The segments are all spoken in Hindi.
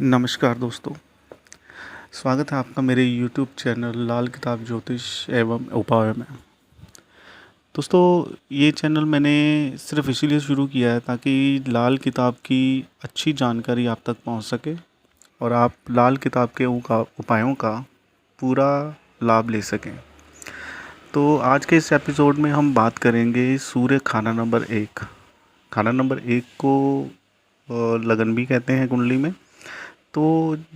नमस्कार दोस्तों, स्वागत है आपका मेरे YouTube चैनल लाल किताब ज्योतिष एवं उपाय में। दोस्तों, ये चैनल मैंने सिर्फ इसीलिए शुरू किया है ताकि लाल किताब की अच्छी जानकारी आप तक पहुंच सके और आप लाल किताब के उपायों का पूरा लाभ ले सकें। तो आज के इस एपिसोड में हम बात करेंगे सूर्य खाना नंबर 1। खाना नंबर 1 को लगन भी कहते हैं कुंडली में। तो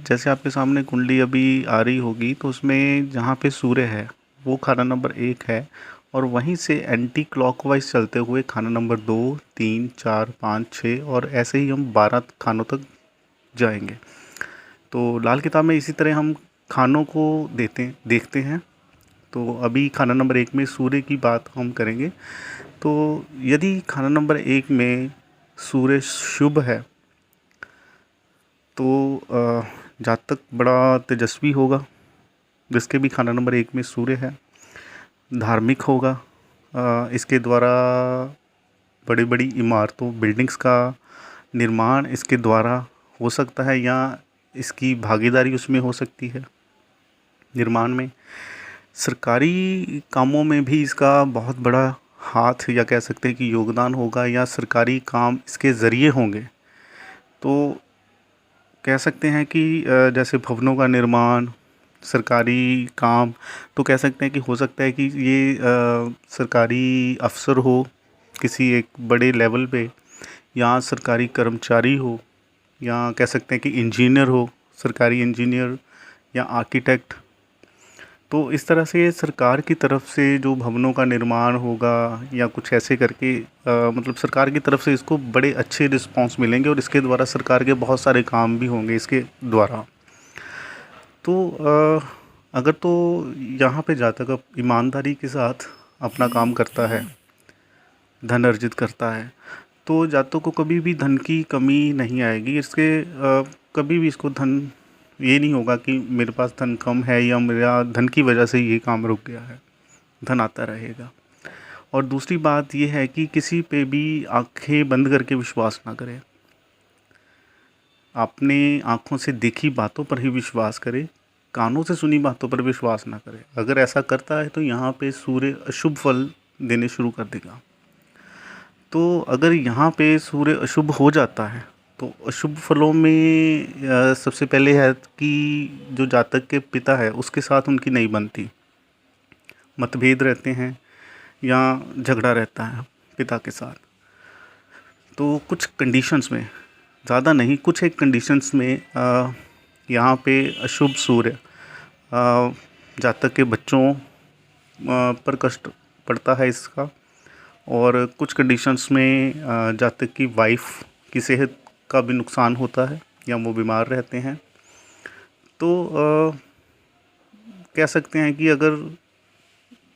जैसे आपके सामने कुंडली अभी आ रही होगी, तो उसमें जहाँ पे सूर्य है वो खाना नंबर 1 है, और वहीं से एंटी क्लॉकवाइज चलते हुए खाना नंबर 2, 3, 4, 5, 6 और ऐसे ही हम 12 खानों तक जाएंगे। तो लाल किताब में इसी तरह हम खानों को देखते हैं। तो अभी खाना नंबर 1 में सूर्य की बात हम करेंगे। तो यदि खाना नंबर 1 में सूर्य शुभ है तो जातक बड़ा तेजस्वी होगा, जिसके भी खाना नंबर 1 में सूर्य है। धार्मिक होगा, इसके द्वारा बड़ी बड़ी इमारतों बिल्डिंग्स का निर्माण इसके द्वारा हो सकता है, या इसकी भागीदारी उसमें हो सकती है निर्माण में। सरकारी कामों में भी इसका बहुत बड़ा हाथ या कह सकते हैं कि योगदान होगा, या सरकारी काम इसके ज़रिए होंगे। तो कह सकते हैं कि जैसे भवनों का निर्माण, सरकारी काम, तो कह सकते हैं कि हो सकता है कि ये सरकारी अफसर हो किसी एक बड़े लेवल पे, या सरकारी कर्मचारी हो, या कह सकते हैं कि इंजीनियर हो, सरकारी इंजीनियर या आर्किटेक्ट। तो इस तरह से सरकार की तरफ से जो भवनों का निर्माण होगा या कुछ ऐसे करके मतलब सरकार की तरफ से इसको बड़े अच्छे रिस्पांस मिलेंगे, और इसके द्वारा सरकार के बहुत सारे काम भी होंगे इसके द्वारा। तो अगर तो यहाँ पे जातक ईमानदारी के साथ अपना काम करता है, धन अर्जित करता है, तो जातक को कभी भी धन की कमी नहीं आएगी। कभी भी इसको धन ये नहीं होगा कि मेरे पास धन कम है या मेरा धन की वजह से ये काम रुक गया है। धन आता रहेगा। और दूसरी बात ये है कि किसी पे भी आंखें बंद करके विश्वास ना करें। अपने आँखों से देखी बातों पर ही विश्वास करें, कानों से सुनी बातों पर विश्वास ना करें। अगर ऐसा करता है तो यहाँ पे सूर्य अशुभ फल देने शुरू कर देगा। तो अगर यहाँ पे सूर्य अशुभ हो जाता है तो अशुभ फलों में सबसे पहले है कि जो जातक के पिता है उसके साथ उनकी नहीं बनती, मतभेद रहते हैं या झगड़ा रहता है पिता के साथ। तो कुछ कंडीशंस में, ज़्यादा नहीं, कुछ एक कंडीशंस में यहाँ पे अशुभ सूर्य जातक के बच्चों पर कष्ट पड़ता है इसका। और कुछ कंडीशंस में जातक की वाइफ की सेहत का भी नुकसान होता है या वो बीमार रहते हैं। तो कह सकते हैं कि अगर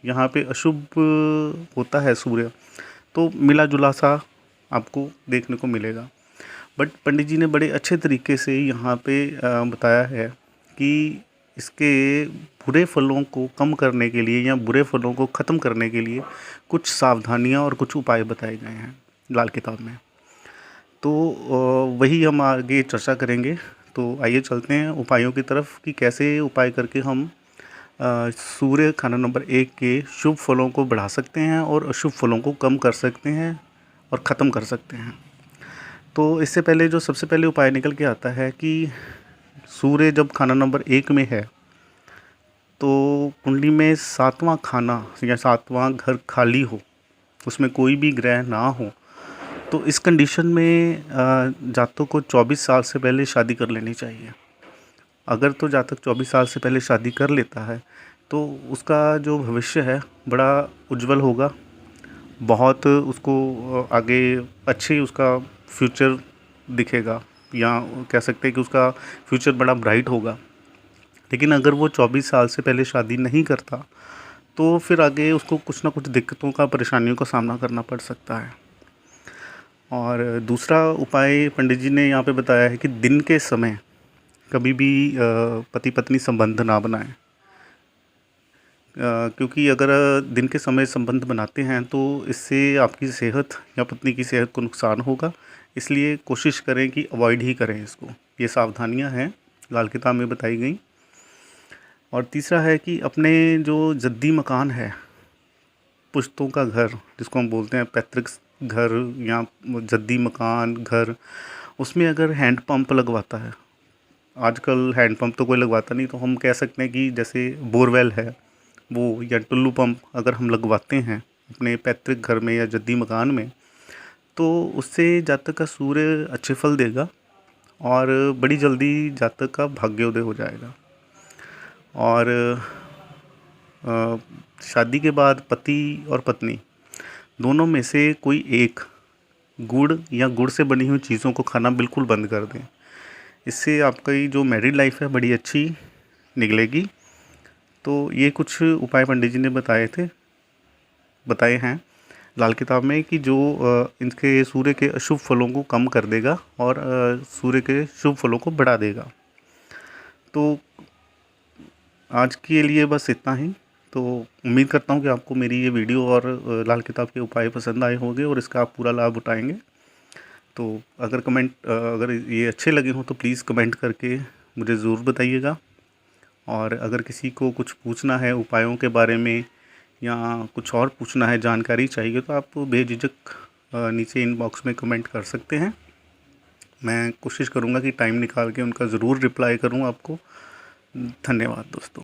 यहाँ पे अशुभ होता है सूर्य, तो मिला जुला सा आपको देखने को मिलेगा। बट पंडित जी ने बड़े अच्छे तरीके से यहाँ पे बताया है कि इसके बुरे फलों को कम करने के लिए या बुरे फलों को ख़त्म करने के लिए कुछ सावधानियाँ और कुछ उपाय बताए गए हैं लाल किताब में। तो वही हम आगे चर्चा करेंगे। तो आइए चलते हैं उपायों की तरफ कि कैसे उपाय करके हम सूर्य खाना नंबर 1 के शुभ फलों को बढ़ा सकते हैं और अशुभ फलों को कम कर सकते हैं और ख़त्म कर सकते हैं। तो इससे पहले जो सबसे पहले उपाय निकल के आता है कि सूर्य जब खाना नंबर 1 में है तो कुंडली में 7वां खाना या 7वां घर खाली हो, उसमें कोई भी ग्रह ना हो, तो इस कंडीशन में जातक को 24 साल से पहले शादी कर लेनी चाहिए। अगर तो जातक 24 साल से पहले शादी कर लेता है तो उसका जो भविष्य है बड़ा उज्जवल होगा, बहुत उसको आगे अच्छी उसका फ्यूचर दिखेगा, या कह सकते हैं कि उसका फ्यूचर बड़ा ब्राइट होगा। लेकिन अगर वो 24 साल से पहले शादी नहीं करता तो फिर आगे उसको कुछ ना कुछ दिक्कतों का, परेशानियों का सामना करना पड़ सकता है। और दूसरा उपाय पंडित जी ने यहाँ पे बताया है कि दिन के समय कभी भी पति पत्नी संबंध ना बनाएं, क्योंकि अगर दिन के समय संबंध बनाते हैं तो इससे आपकी सेहत या पत्नी की सेहत को नुकसान होगा। इसलिए कोशिश करें कि अवॉइड ही करें इसको, ये सावधानियां हैं लाल किताब में बताई गई। और तीसरा है कि अपने जो जद्दी मकान है, पुश्तों का घर जिसको हम बोलते हैं पैतृक घर या जद्दी मकान घर, उसमें अगर हैंड पंप लगवाता है, आजकल हैंड पंप तो कोई लगवाता नहीं, तो हम कह सकते हैं कि जैसे बोरवेल है वो, या टुल्लू पंप अगर हम लगवाते हैं अपने पैतृक घर में या जद्दी मकान में, तो उससे जातक का सूर्य अच्छे फल देगा और बड़ी जल्दी जातक का भाग्योदय हो जाएगा। और शादी के बाद पति और पत्नी दोनों में से कोई एक गुड़ या गुड़ से बनी हुई चीज़ों को खाना बिल्कुल बंद कर दें। इससे आपकी जो मैरिड लाइफ है बड़ी अच्छी निकलेगी। तो ये कुछ उपाय पंडित जी ने बताए हैं लाल किताब में कि जो इनके सूर्य के अशुभ फलों को कम कर देगा और सूर्य के शुभ फलों को बढ़ा देगा। तो आज के लिए बस इतना ही। तो उम्मीद करता हूँ कि आपको मेरी ये वीडियो और लाल किताब के उपाय पसंद आए होंगे और इसका आप पूरा लाभ उठाएंगे। तो अगर ये अच्छे लगे हों तो प्लीज़ कमेंट करके मुझे ज़रूर बताइएगा। और अगर किसी को कुछ पूछना है उपायों के बारे में या कुछ और पूछना है, जानकारी चाहिए, तो आप बेझिझक नीचे इनबॉक्स में कमेंट कर सकते हैं। मैं कोशिश करूँगा कि टाइम निकाल के उनका ज़रूर रिप्लाई करूँ आपको। धन्यवाद दोस्तों।